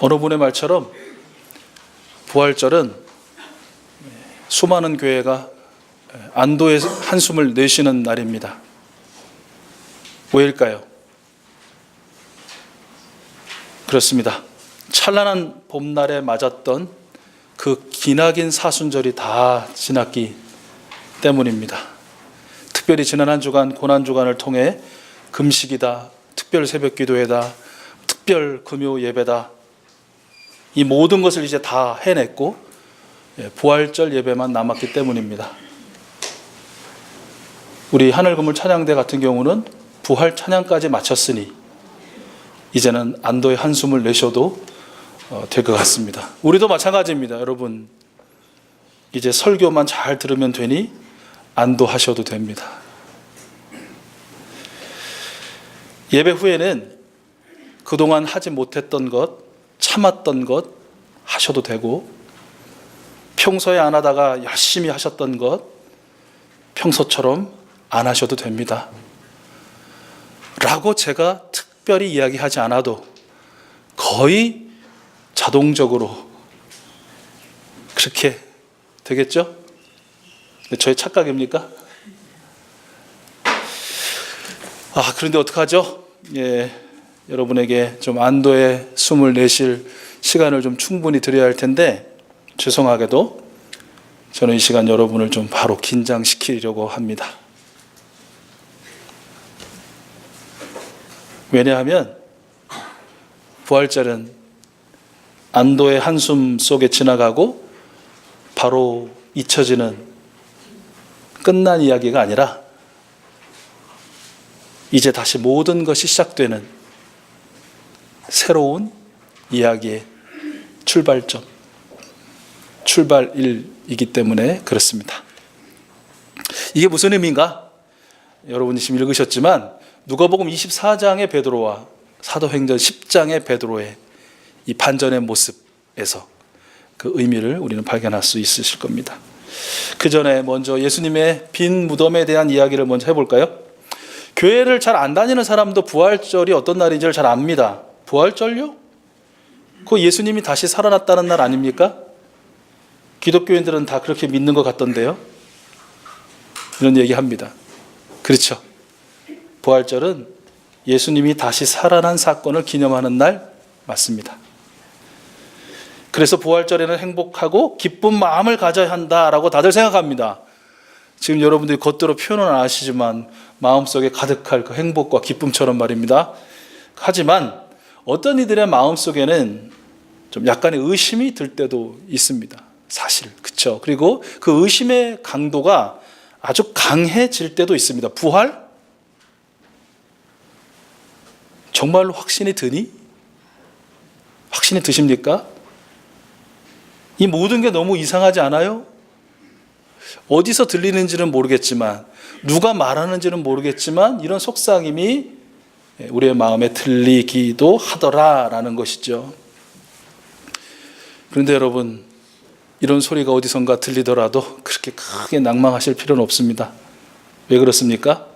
어느 분의 말처럼 부활절은 수많은 교회가 안도의 한숨을 내쉬는 날입니다. 왜일까요? 그렇습니다. 찬란한 봄날에 맞았던 그 기나긴 사순절이 다 지났기 때문입니다. 특별히 지난 한 주간 고난주간을 통해 금식이다, 특별 새벽기도회다, 특별 금요 예배다, 이 모든 것을 이제 다 해냈고 부활절 예배만 남았기 때문입니다. 우리 하늘그물 찬양대 같은 경우는 부활 찬양까지 마쳤으니 이제는 안도의 한숨을 내셔도 될 것 같습니다. 우리도 마찬가지입니다. 여러분, 이제 설교만 잘 들으면 되니 안도하셔도 됩니다. 예배 후에는 그동안 하지 못했던 것, 참았던 것 하셔도 되고, 평소에 안 하다가 열심히 하셨던 것 평소처럼 안 하셔도 됩니다. 라고 제가 특별히 이야기하지 않아도 거의 자동적으로 그렇게 되겠죠? 저의 착각입니까? 그런데 어떡하죠? 여러분에게 좀 안도의 숨을 내쉴 시간을 좀 충분히 드려야 할 텐데, 죄송하게도 저는 이 시간 여러분을 좀 바로 긴장시키려고 합니다. 왜냐하면 부활절은 안도의 한숨 속에 지나가고 바로 잊혀지는 끝난 이야기가 아니라 이제 다시 모든 것이 시작되는 새로운 이야기의 출발점, 출발일이기 때문에 그렇습니다. 이게 무슨 의미인가? 여러분이 지금 읽으셨지만 누가복음 24장의 베드로와 사도행전 10장의 베드로의 이 반전의 모습에서 그 의미를 우리는 발견할 수 있으실 겁니다. 그 전에 먼저 예수님의 빈 무덤에 대한 이야기를 먼저 해볼까요? 교회를 잘 안 다니는 사람도 부활절이 어떤 날인지를 잘 압니다. 부활절요? 그거 예수님이 다시 살아났다는 날 아닙니까? 기독교인들은 다 그렇게 믿는 것 같던데요. 이런 얘기합니다. 그렇죠. 부활절은 예수님이 다시 살아난 사건을 기념하는 날 맞습니다. 그래서 부활절에는 행복하고 기쁜 마음을 가져야 한다라고 다들 생각합니다. 지금 여러분들이 겉으로 표현은 안 하시지만 마음속에 가득할 그 행복과 기쁨처럼 말입니다. 하지만 어떤 이들의 마음속에는 좀 약간의 의심이 들 때도 있습니다. 사실, 그렇죠. 그리고 그 의심의 강도가 아주 강해질 때도 있습니다. 부활? 정말로 확신이 드니? 확신이 드십니까? 이 모든 게 너무 이상하지 않아요? 어디서 들리는지는 모르겠지만, 누가 말하는지는 모르겠지만 이런 속삭임이 우리의 마음에 들리기도 하더라라는 것이죠. 그런데 여러분, 이런 소리가 어디선가 들리더라도 그렇게 크게 낭망하실 필요는 없습니다. 왜 그렇습니까?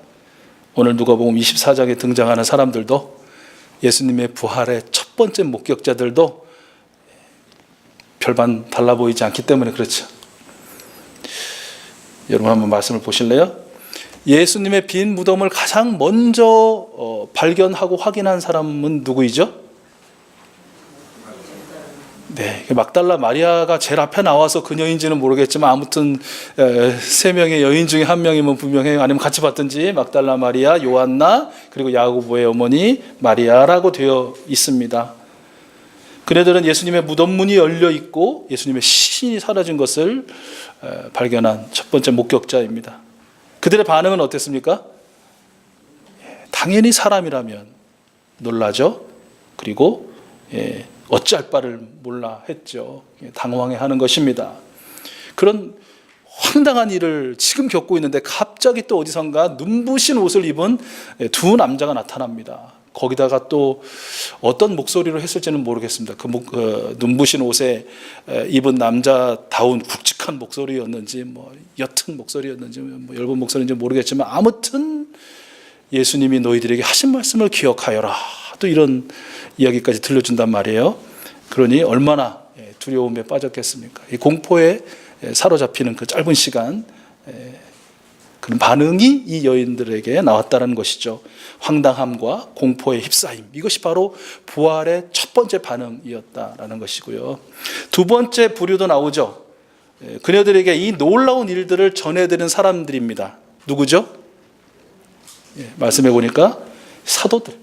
오늘 누가복음 24장에 등장하는 사람들도, 예수님의 부활의 첫 번째 목격자들도 별반 달라 보이지 않기 때문에 그렇죠. 여러분 한번 말씀을 보실래요? 예수님의 빈 무덤을 가장 먼저 발견하고 확인한 사람은 누구이죠? 네, 막달라 마리아가 제일 앞에 나와서 그녀인지는 모르겠지만 아무튼 세 명의 여인 중에 한 명이면 분명해요. 아니면 같이 봤든지 막달라 마리아, 요한나, 그리고 야고보의 어머니 마리아라고 되어 있습니다. 그네들은 예수님의 무덤 문이 열려 있고 예수님의 시신이 사라진 것을 발견한 첫 번째 목격자입니다. 그들의 반응은 어땠습니까? 당연히 사람이라면 놀라죠. 그리고 어찌할 바를 몰라 했죠. 당황해하는 것입니다. 그런 황당한 일을 지금 겪고 있는데 갑자기 또 어디선가 눈부신 옷을 입은 두 남자가 나타납니다. 거기다가 또 어떤 목소리로 했을지는 모르겠습니다. 그 눈부신 옷에 입은 남자다운 굵직한 목소리였는지, 옅은 목소리였는지, 얇은 목소리인지 모르겠지만 아무튼 예수님이 너희들에게 하신 말씀을 기억하여라. 또 이런 이야기까지 들려준단 말이에요. 그러니 얼마나 두려움에 빠졌겠습니까? 이 공포에 사로잡히는 그 짧은 시간, 그런 반응이 이 여인들에게 나왔다는 것이죠. 황당함과 공포에 휩싸임, 이것이 바로 부활의 첫 번째 반응이었다라는 것이고요. 두 번째 부류도 나오죠. 그녀들에게 이 놀라운 일들을 전해드린 사람들입니다. 누구죠? 말씀해 보니까 사도들.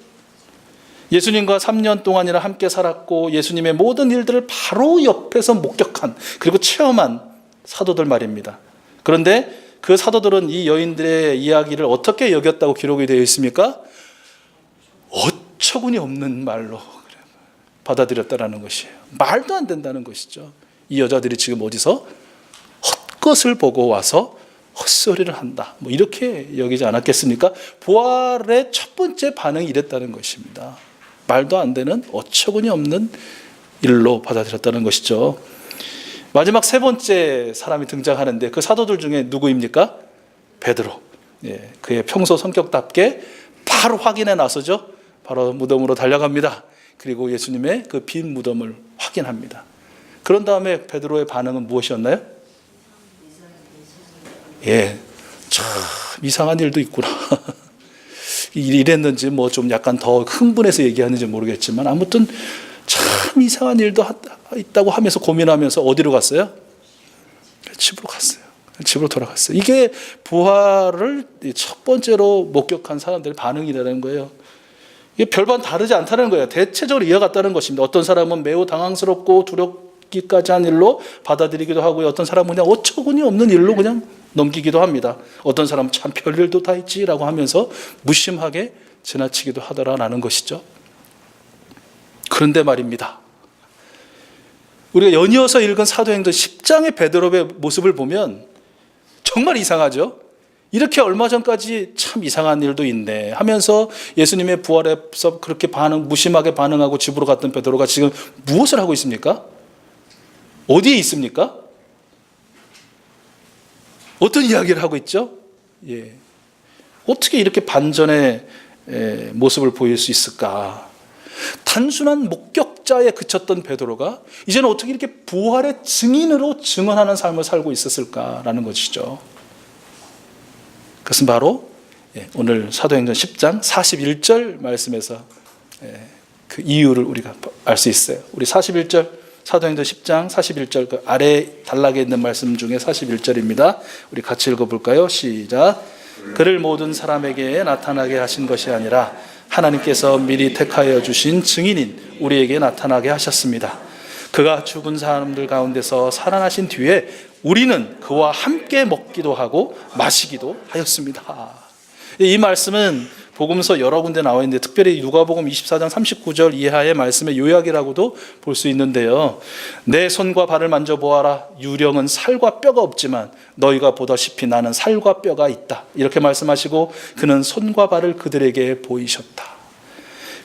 예수님과 3년 동안이나 함께 살았고 예수님의 모든 일들을 바로 옆에서 목격한, 그리고 체험한 사도들 말입니다. 그런데 그 사도들은 이 여인들의 이야기를 어떻게 여겼다고 기록이 되어 있습니까? 어처구니 없는 말로 받아들였다라는 것이에요. 말도 안 된다는 것이죠. 이 여자들이 지금 어디서 헛것을 보고 와서 헛소리를 한다, 뭐 이렇게 여기지 않았겠습니까? 부활의 첫 번째 반응이 이랬다는 것입니다. 말도 안 되는 어처구니 없는 일로 받아들였다는 것이죠. 마지막 세 번째 사람이 등장하는데 그 사도들 중에 누구입니까? 베드로. 그의 평소 성격답게 바로 확인해 나서죠. 바로 무덤으로 달려갑니다. 그리고 예수님의 그 빈 무덤을 확인합니다. 그런 다음에 베드로의 반응은 무엇이었나요? 참 이상한 일도 있구나. 이랬는지 뭐 좀 약간 더 흥분해서 얘기하는지 모르겠지만 아무튼 참 이상한 일도 있다고 하면서 고민하면서 어디로 갔어요? 집으로 갔어요. 집으로 돌아갔어요. 이게 부활을 첫 번째로 목격한 사람들의 반응이라는 거예요. 이게 별반 다르지 않다는 거예요. 대체적으로 이어갔다는 것입니다. 어떤 사람은 매우 당황스럽고 두렵기까지 한 일로 받아들이기도 하고요. 어떤 사람은 그냥 어처구니 없는 일로 그냥 넘기기도 합니다. 어떤 사람은 참 별일도 다 있지라고 하면서 무심하게 지나치기도 하더라라는 것이죠. 그런데 말입니다, 우리가 연이어서 읽은 사도행전 10장의 베드로의 모습을 보면 정말 이상하죠. 이렇게 얼마 전까지 참 이상한 일도 있네 하면서 예수님의 부활에서 그렇게 무심하게 반응하고 집으로 갔던 베드로가 지금 무엇을 하고 있습니까? 어디에 있습니까? 어떤 이야기를 하고 있죠? 어떻게 이렇게 반전의 모습을 보일 수 있을까? 단순한 목격자에 그쳤던 베드로가 이제는 어떻게 이렇게 부활의 증인으로 증언하는 삶을 살고 있었을까라는 것이죠. 그것은 바로 오늘 사도행전 10장 41절 말씀에서 그 이유를 우리가 알 수 있어요. 우리 41절, 사도행전 10장 41절 그 아래 단락에 있는 말씀 중에 41절입니다. 우리 같이 읽어볼까요? 시작. 그를 모든 사람에게 나타나게 하신 것이 아니라 하나님께서 미리 택하여 주신 증인인 우리에게 나타나게 하셨습니다. 그가 죽은 사람들 가운데서 살아나신 뒤에 우리는 그와 함께 먹기도 하고 마시기도 하였습니다. 이 말씀은 복음서 여러 군데 나와 있는데 특별히 누가복음 24장 39절 이하의 말씀의 요약이라고도 볼 수 있는데요. 내 손과 발을 만져보아라. 유령은 살과 뼈가 없지만 너희가 보다시피 나는 살과 뼈가 있다. 이렇게 말씀하시고 그는 손과 발을 그들에게 보이셨다.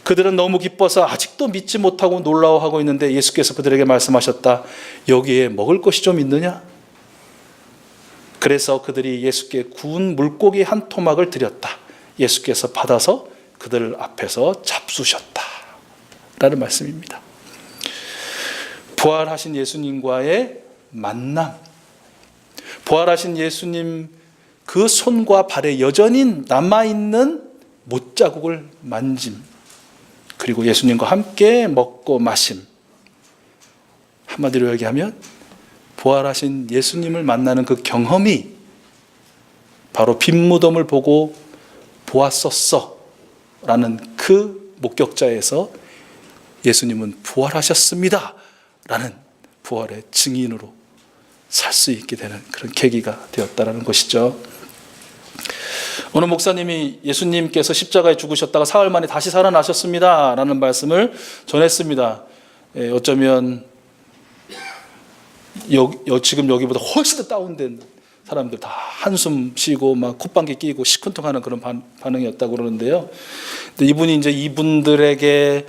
그들은 너무 기뻐서 아직도 믿지 못하고 놀라워하고 있는데 예수께서 그들에게 말씀하셨다. 여기에 먹을 것이 좀 있느냐? 그래서 그들이 예수께 구운 물고기 한 토막을 드렸다. 예수께서 받아서 그들 앞에서 잡수셨다 라는 말씀입니다. 부활하신 예수님과의 만남, 부활하신 예수님 그 손과 발에 여전히 남아있는 못자국을 만짐, 그리고 예수님과 함께 먹고 마심, 한마디로 얘기하면 부활하신 예수님을 만나는 그 경험이 바로 빈 무덤을 보고 보았었어 라는 그 목격자에서 예수님은 부활하셨습니다 라는 부활의 증인으로 살 수 있게 되는 그런 계기가 되었다는 것이죠. 오늘 목사님이 예수님께서 십자가에 죽으셨다가 사흘 만에 다시 살아나셨습니다 라는 말씀을 전했습니다. 어쩌면 지금 여기보다 훨씬 더 다운된 사람들 다 한숨 쉬고 막 콧방귀 끼고 시큰둥하는 그런 반응이었다고 그러는데요. 근데 이분이 이제 이분들에게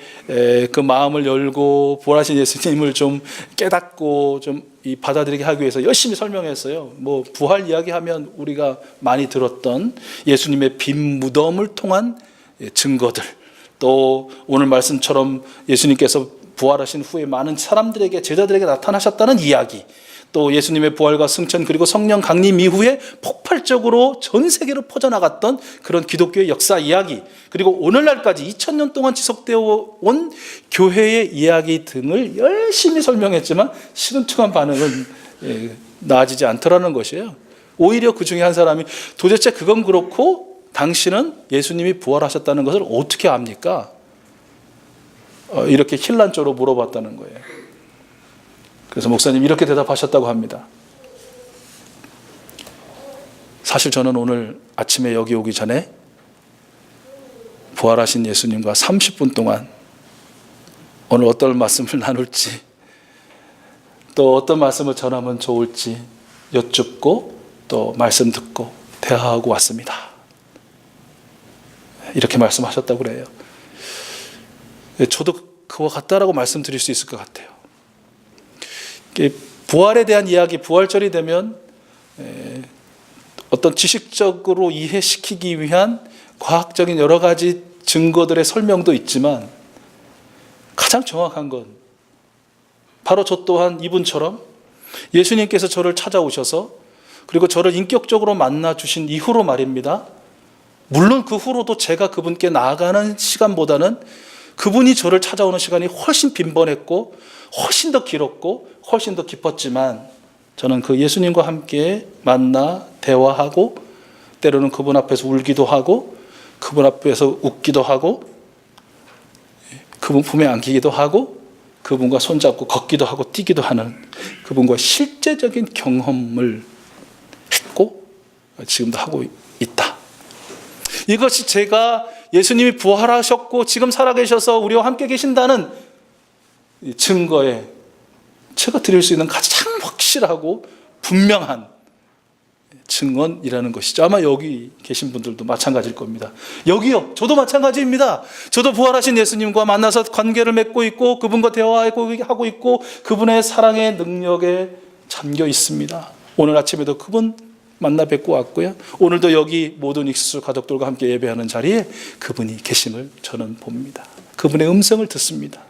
그 마음을 열고 부활하신 예수님을 좀 깨닫고 좀 받아들이게 하기 위해서 열심히 설명했어요. 뭐 부활 이야기하면 우리가 많이 들었던 예수님의 빈 무덤을 통한 증거들, 또 오늘 말씀처럼 예수님께서 부활하신 후에 많은 사람들에게, 제자들에게 나타나셨다는 이야기, 또 예수님의 부활과 승천 그리고 성령 강림 이후에 폭발적으로 전 세계로 퍼져나갔던 그런 기독교의 역사 이야기, 그리고 오늘날까지 2000년 동안 지속되어 온 교회의 이야기 등을 열심히 설명했지만 시큰둥한 반응은 나아지지 않더라는 것이에요. 오히려 그 중에 한 사람이 도대체 그건 그렇고 당신은 예수님이 부활하셨다는 것을 어떻게 압니까? 이렇게 힐난조로 물어봤다는 거예요. 그래서 목사님 이렇게 대답하셨다고 합니다. 사실 저는 오늘 아침에 여기 오기 전에 부활하신 예수님과 30분 동안 오늘 어떤 말씀을 나눌지, 또 어떤 말씀을 전하면 좋을지 여쭙고 또 말씀 듣고 대화하고 왔습니다. 이렇게 말씀하셨다고 그래요. 저도 그와 같다라고 말씀드릴 수 있을 것 같아요. 부활에 대한 이야기, 부활절이 되면 어떤 지식적으로 이해시키기 위한 과학적인 여러 가지 증거들의 설명도 있지만 가장 정확한 건 바로 저 또한 이분처럼 예수님께서 저를 찾아오셔서 그리고 저를 인격적으로 만나 주신 이후로 말입니다. 물론 그 후로도 제가 그분께 나아가는 시간보다는 그분이 저를 찾아오는 시간이 훨씬 빈번했고 훨씬 더 길었고 훨씬 더 깊었지만 저는 그 예수님과 함께 만나 대화하고 때로는 그분 앞에서 울기도 하고 그분 앞에서 웃기도 하고 그분 품에 안기기도 하고 그분과 손잡고 걷기도 하고 뛰기도 하는 그분과 실제적인 경험을 했고 지금도 하고 있다. 이것이 제가 예수님이 부활하셨고 지금 살아계셔서 우리와 함께 계신다는 증거에 제가 드릴 수 있는 가장 확실하고 분명한 증언이라는 것이죠. 아마 여기 계신 분들도 마찬가지일 겁니다. 여기요, 저도 마찬가지입니다. 저도 부활하신 예수님과 만나서 관계를 맺고 있고 그분과 대화하고 있고 그분의 사랑의 능력에 잠겨 있습니다. 오늘 아침에도 그분 만나 뵙고 왔고요. 오늘도 여기 모든 익수수 가족들과 함께 예배하는 자리에 그분이 계심을 저는 봅니다. 그분의 음성을 듣습니다.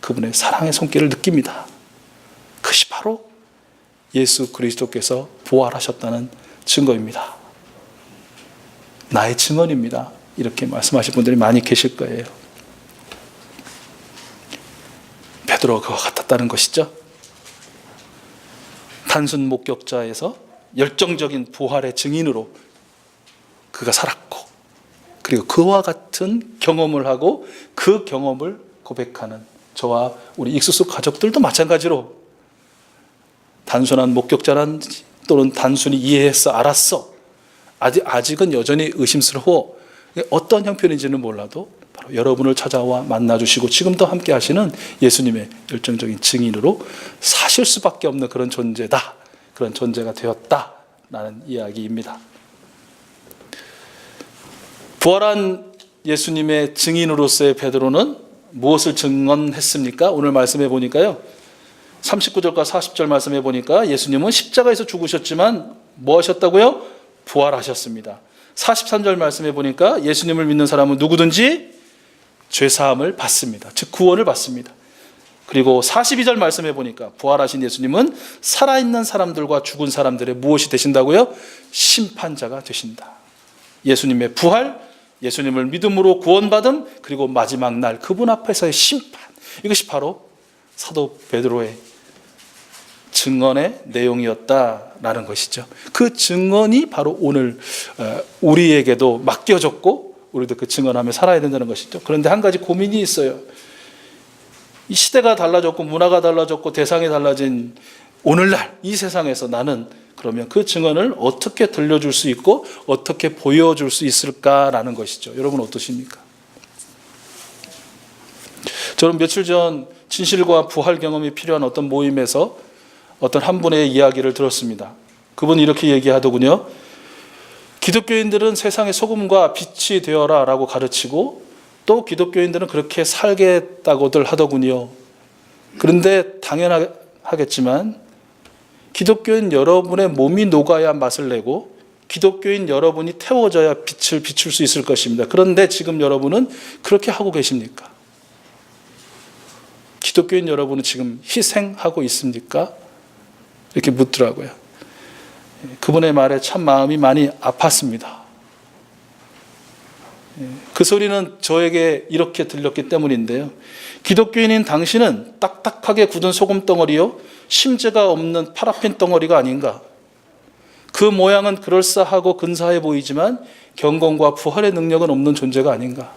그분의 사랑의 손길을 느낍니다. 그것이 바로 예수 그리스도께서 부활하셨다는 증거입니다. 나의 증언입니다. 이렇게 말씀하실 분들이 많이 계실 거예요. 베드로가 그와 같았다는 것이죠. 단순 목격자에서 열정적인 부활의 증인으로 그가 살았고 그리고 그와 같은 경험을 하고 그 경험을 고백하는 저와 우리 익수수 가족들도 마찬가지로 단순한 목격자란 또는 단순히 이해했어 알았어 아직은 여전히 의심스러워 어떤 형편인지는 몰라도 바로 여러분을 찾아와 만나주시고 지금도 함께 하시는 예수님의 열정적인 증인으로 사실 수밖에 없는 그런 존재다. 그런 존재가 되었다라는 이야기입니다. 부활한 예수님의 증인으로서의 베드로는 무엇을 증언했습니까? 오늘 말씀해 보니까요. 39절과 40절 말씀해 보니까 예수님은 십자가에서 죽으셨지만 뭐 하셨다고요? 부활하셨습니다. 43절 말씀해 보니까 예수님을 믿는 사람은 누구든지 죄사함을 받습니다. 즉 구원을 받습니다. 그리고 42절 말씀해 보니까 부활하신 예수님은 살아있는 사람들과 죽은 사람들의 무엇이 되신다고요? 심판자가 되신다. 예수님의 부활, 예수님을 믿음으로 구원받음, 그리고 마지막 날 그분 앞에서의 심판. 이것이 바로 사도 베드로의 증언의 내용이었다라는 것이죠. 그 증언이 바로 오늘 우리에게도 맡겨졌고 우리도 그 증언하며 살아야 된다는 것이죠. 그런데 한 가지 고민이 있어요. 이 시대가 달라졌고 문화가 달라졌고 대상이 달라진 오늘날 이 세상에서 나는 그러면 그 증언을 어떻게 들려줄 수 있고 어떻게 보여줄 수 있을까라는 것이죠. 여러분 어떠십니까? 저는 며칠 전 진실과 부활 경험이 필요한 어떤 모임에서 어떤 한 분의 이야기를 들었습니다. 그분이 이렇게 얘기하더군요. 기독교인들은 세상의 소금과 빛이 되어라 라고 가르치고 또 기독교인들은 그렇게 살겠다고들 하더군요. 그런데 당연하겠지만 기독교인 여러분의 몸이 녹아야 맛을 내고 기독교인 여러분이 태워져야 빛을 비출 수 있을 것입니다. 그런데 지금 여러분은 그렇게 하고 계십니까? 기독교인 여러분은 지금 희생하고 있습니까? 이렇게 묻더라고요. 그분의 말에 참 마음이 많이 아팠습니다. 그 소리는 저에게 이렇게 들렸기 때문인데요. 기독교인인 당신은 딱딱하게 굳은 소금 덩어리요, 심재가 없는 파라핀 덩어리가 아닌가? 그 모양은 그럴싸하고 근사해 보이지만 경건과 부활의 능력은 없는 존재가 아닌가?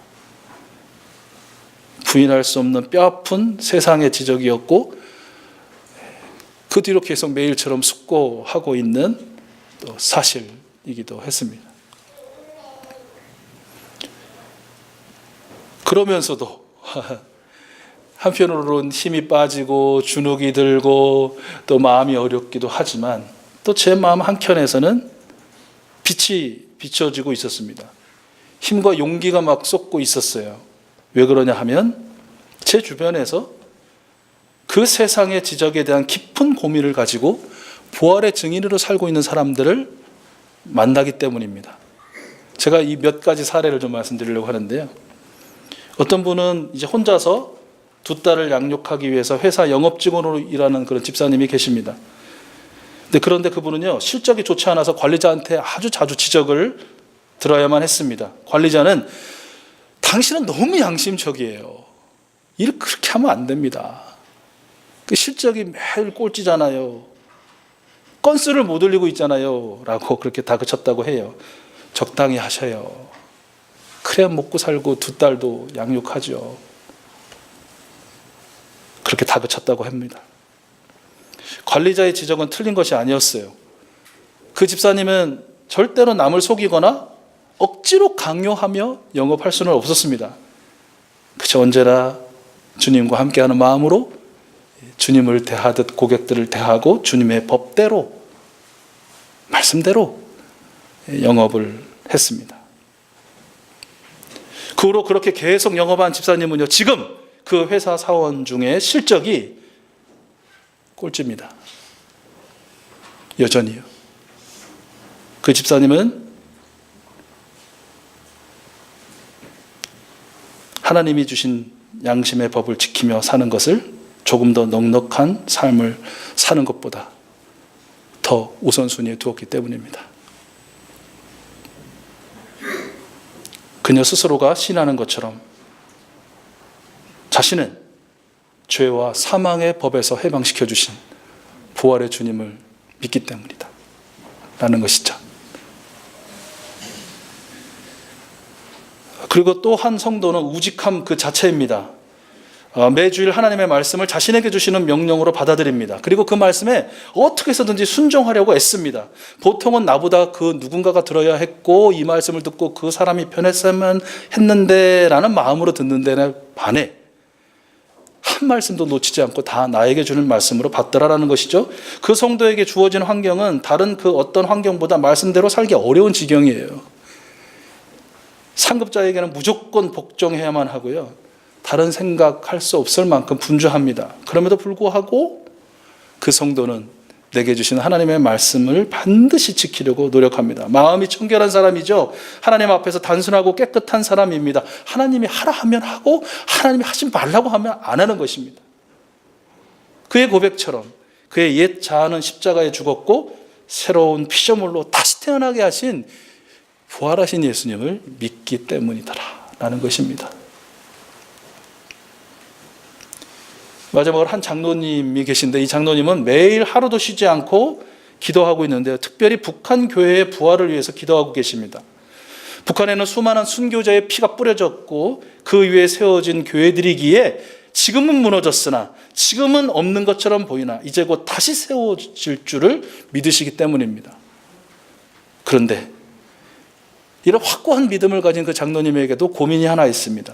부인할 수 없는 뼈아픈 세상의 지적이었고, 그 뒤로 계속 매일처럼 숙고하고 있는 또 사실이기도 했습니다. 그러면서도 한편으로는 힘이 빠지고 주눅이 들고 또 마음이 어렵기도 하지만 또 제 마음 한켠에서는 빛이 비춰지고 있었습니다. 힘과 용기가 막 쏟고 있었어요. 왜 그러냐 하면 제 주변에서 그 세상의 지적에 대한 깊은 고민을 가지고 부활의 증인으로 살고 있는 사람들을 만나기 때문입니다. 제가 이 몇 가지 사례를 좀 말씀드리려고 하는데요. 어떤 분은 이제 혼자서 두 딸을 양육하기 위해서 회사 영업직원으로 일하는 그런 집사님이 계십니다. 그런데 그분은요, 실적이 좋지 않아서 관리자한테 아주 자주 지적을 들어야만 했습니다. 관리자는 당신은 너무 양심적이에요. 일 그렇게 하면 안 됩니다. 그 실적이 매일 꼴찌잖아요. 건수를 못 올리고 있잖아요. 라고 그렇게 다그쳤다고 해요. 적당히 하셔요. 그래야 먹고 살고 두 딸도 양육하죠. 그렇게 다그쳤다고 합니다. 관리자의 지적은 틀린 것이 아니었어요. 그 집사님은 절대로 남을 속이거나 억지로 강요하며 영업할 수는 없었습니다. 그저 언제나 주님과 함께하는 마음으로 주님을 대하듯 고객들을 대하고 주님의 법대로, 말씀대로 영업을 했습니다. 그 후로 그렇게 계속 영업한 집사님은요, 지금 그 회사 사원 중에 실적이 꼴찌입니다. 여전히요. 그 집사님은 하나님이 주신 양심의 법을 지키며 사는 것을 조금 더 넉넉한 삶을 사는 것보다 더 우선순위에 두었기 때문입니다. 그녀 스스로가 신하는 것처럼 자신은 죄와 사망의 법에서 해방시켜 주신 부활의 주님을 믿기 때문이다 라는 것이죠. 그리고 또 한 성도는 우직함 그 자체입니다. 매주일 하나님의 말씀을 자신에게 주시는 명령으로 받아들입니다. 그리고 그 말씀에 어떻게 해서든지 순종하려고 애씁니다. 보통은 나보다 그 누군가가 들어야 했고 이 말씀을 듣고 그 사람이 편했으면 했는데 라는 마음으로 듣는 데에 반해 한 말씀도 놓치지 않고 다 나에게 주는 말씀으로 받더라라는 것이죠. 그 성도에게 주어진 환경은 다른 그 어떤 환경보다 말씀대로 살기 어려운 지경이에요. 상급자에게는 무조건 복종해야만 하고요, 다른 생각할 수 없을 만큼 분주합니다. 그럼에도 불구하고 그 성도는 내게 주신 하나님의 말씀을 반드시 지키려고 노력합니다. 마음이 청결한 사람이죠. 하나님 앞에서 단순하고 깨끗한 사람입니다. 하나님이 하라 하면 하고 하나님이 하지 말라고 하면 안 하는 것입니다. 그의 고백처럼 그의 옛 자아는 십자가에 죽었고 새로운 피조물로 다시 태어나게 하신 부활하신 예수님을 믿기 때문이다라는 것입니다. 마지막으로 한 장로님이 계신데 이 장로님은 매일 하루도 쉬지 않고 기도하고 있는데요, 특별히 북한 교회의 부활을 위해서 기도하고 계십니다. 북한에는 수많은 순교자의 피가 뿌려졌고 그 위에 세워진 교회들이기에 지금은 무너졌으나 지금은 없는 것처럼 보이나 이제 곧 다시 세워질 줄을 믿으시기 때문입니다. 그런데 이런 확고한 믿음을 가진 그 장로님에게도 고민이 하나 있습니다.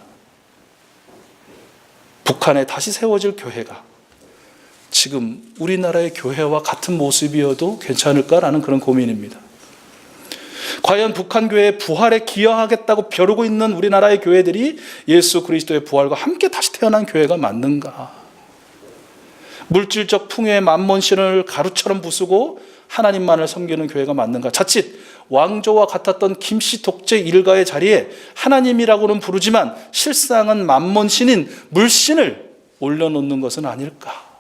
북한에 다시 세워질 교회가 지금 우리나라의 교회와 같은 모습이어도 괜찮을까라는 그런 고민입니다. 과연 북한 교회의 부활에 기여하겠다고 벼르고 있는 우리나라의 교회들이 예수 그리스도의 부활과 함께 다시 태어난 교회가 맞는가? 물질적 풍요의 만몬신을 가루처럼 부수고 하나님만을 섬기는 교회가 맞는가? 자칫 왕조와 같았던 김씨 독재 일가의 자리에 하나님이라고는 부르지만 실상은 만몬신인 물신을 올려놓는 것은 아닐까.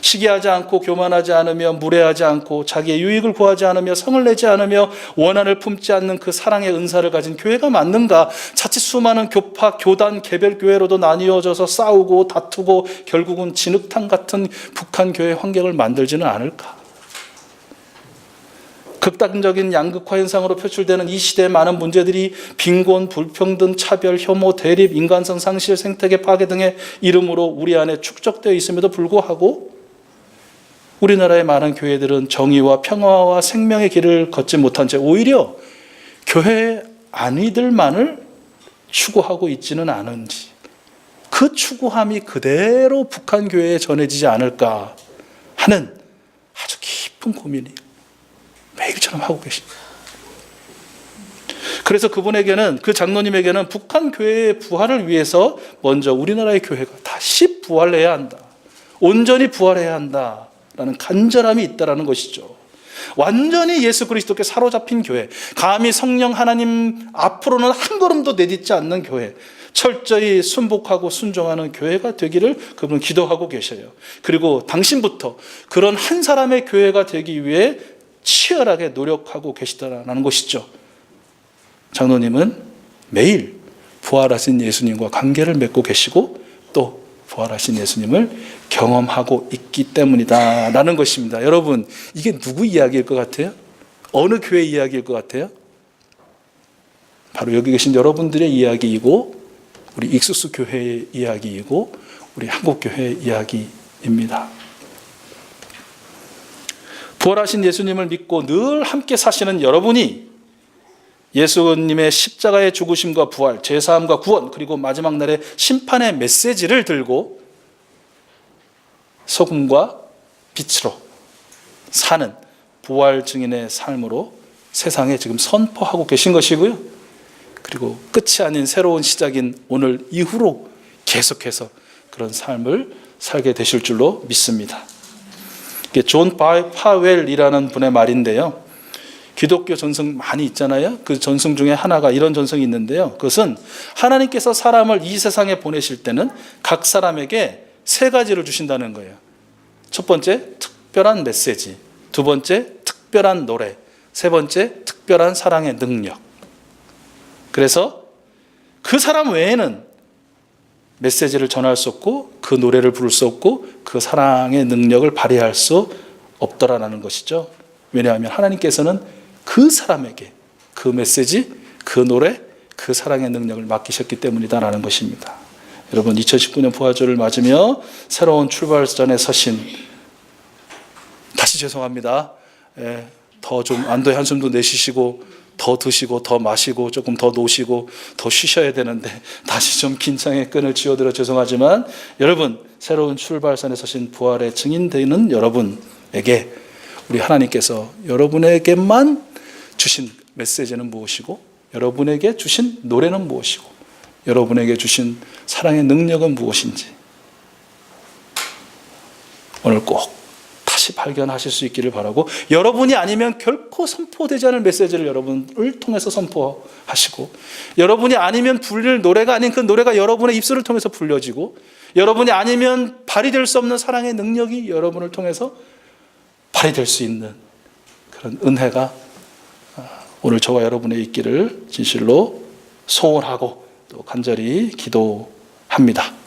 시기하지 않고 교만하지 않으며 무례하지 않고 자기의 유익을 구하지 않으며 성을 내지 않으며 원한을 품지 않는 그 사랑의 은사를 가진 교회가 맞는가? 자칫 수많은 교파, 교단, 개별 교회로도 나뉘어져서 싸우고 다투고 결국은 진흙탕 같은 북한 교회 환경을 만들지는 않을까? 극단적인 양극화 현상으로 표출되는 이 시대의 많은 문제들이 빈곤, 불평등, 차별, 혐오, 대립, 인간성 상실, 생태계 파괴 등의 이름으로 우리 안에 축적되어 있음에도 불구하고 우리나라의 많은 교회들은 정의와 평화와 생명의 길을 걷지 못한 채 오히려 교회 안위들만을 추구하고 있지는 않은지, 그 추구함이 그대로 북한 교회에 전해지지 않을까 하는 아주 깊은 고민이 매일처럼 하고 계십니다. 그래서 그분에게는, 그 장로님에게는 북한 교회의 부활을 위해서 먼저 우리나라의 교회가 다시 부활해야 한다, 온전히 부활해야 한다라는 간절함이 있다라는 것이죠. 완전히 예수 그리스도께 사로잡힌 교회, 감히 성령 하나님 앞으로는 한 걸음도 내딛지 않는 교회, 철저히 순복하고 순종하는 교회가 되기를 그분은 기도하고 계셔요. 그리고 당신부터 그런 한 사람의 교회가 되기 위해 치열하게 노력하고 계시다라는 것이죠. 장로님은 매일 부활하신 예수님과 관계를 맺고 계시고 또 부활하신 예수님을 경험하고 있기 때문이다 라는 것입니다. 여러분, 이게 누구 이야기일 것 같아요? 어느 교회 이야기일 것 같아요? 바로 여기 계신 여러분들의 이야기이고, 우리 익수수 교회의 이야기이고, 우리 한국교회의 이야기입니다. 부활하신 예수님을 믿고 늘 함께 사시는 여러분이 예수님의 십자가의 죽으심과 부활, 죄사함과 구원, 그리고 마지막 날의 심판의 메시지를 들고 소금과 빛으로 사는 부활 증인의 삶으로 세상에 지금 선포하고 계신 것이고요. 그리고 끝이 아닌 새로운 시작인 오늘 이후로 계속해서 그런 삶을 살게 되실 줄로 믿습니다. 이게 존 파웰이라는 분의 말인데요. 기독교 전승 많이 있잖아요. 그 전승 중에 하나가 이런 전승이 있는데요. 그것은 하나님께서 사람을 이 세상에 보내실 때는 각 사람에게 세 가지를 주신다는 거예요. 첫 번째, 특별한 메시지. 두 번째, 특별한 노래. 세 번째, 특별한 사랑의 능력. 그래서 그 사람 외에는 메시지를 전할 수 없고 그 노래를 부를 수 없고 그 사랑의 능력을 발휘할 수 없더라라는 것이죠. 왜냐하면 하나님께서는 그 사람에게 그 메시지, 그 노래, 그 사랑의 능력을 맡기셨기 때문이다라는 것입니다. 여러분, 2019년 부활절을 맞으며 새로운 출발선에 서신, 다시 죄송합니다. 더 좀 안도의 한숨도 내쉬시고 더 드시고 더 마시고 조금 더 노시고 더 쉬셔야 되는데 다시 좀 긴장의 끈을 쥐어들어 죄송하지만, 여러분, 새로운 출발선에 서신 부활의 증인되는 여러분에게 우리 하나님께서 여러분에게만 주신 메시지는 무엇이고, 여러분에게 주신 노래는 무엇이고, 여러분에게 주신 사랑의 능력은 무엇인지 오늘 꼭 다시 발견하실 수 있기를 바라고, 여러분이 아니면 결코 선포되지 않을 메시지를 여러분을 통해서 선포하시고, 여러분이 아니면 불릴 노래가 아닌 그 노래가 여러분의 입술을 통해서 불려지고, 여러분이 아니면 발휘될 수 없는 사랑의 능력이 여러분을 통해서 발휘될 수 있는 그런 은혜가 오늘 저와 여러분의 있기를 진실로 소원하고 또 간절히 기도합니다.